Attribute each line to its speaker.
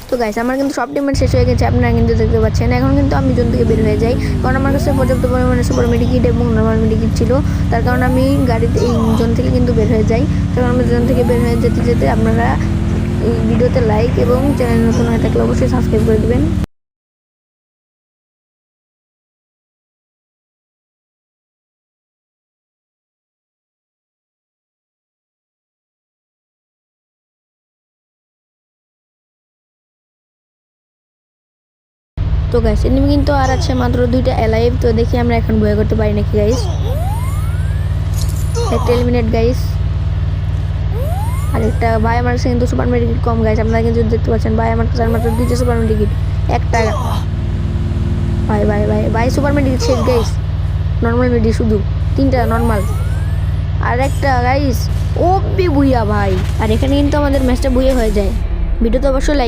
Speaker 1: তো গাইস আমার কিন্তু সব টিমমেট শেষ হয়ে গেছে, আপনারা কিন্তু দেখতে পাচ্ছেন। এখন কিন্তু আমি জোন থেকে বের হয়ে যাই, কারণ আমার কাছে পর্যাপ্ত পরিমাণে সুপার মেডিকিট এবং নর্মাল মেডিকিট ছিল। তার কারণে আমি গাড়িতে এই জোন থেকে কিন্তু বের হয়ে যাই। তার কারণে জোন থেকে বের হয়ে যেতে যেতে আপনারা এই ভিডিওতে লাইক এবং চ্যানেল নতুন হয়ে থাকলে অবশ্যই সাবস্ক্রাইব করে দেবেন। তো গাইস এনিমি কিন্তু আর আছে মাত্র 2টা অ্যালাইভ। তো দেখি আমরা এখন বয় করতে পারি নাকি গাইস। একটা এলিমিনেট গাইস, আর একটা ভাই আমার কাছে কিন্তু সুপার মেডিকিট কম গাইস, আপনারা কিন্তু দেখতে পাচ্ছেন। ভাই আমার কাছে মাত্র 2টা সুপার মেডিকিট, একটা ভাই ভাই ভাই ভাই সুপার মেডিকিট শেষ গাইস। নর্মাল মেডি শুধু 3টা নর্মাল, আর একটা গাইস ওপি বুইয়া ভাই। আর এখানে কিন্তু আমাদের ম্যাচটা বুইয়া হয়ে যায়। ভিডিওতে অবশ্যই লাইক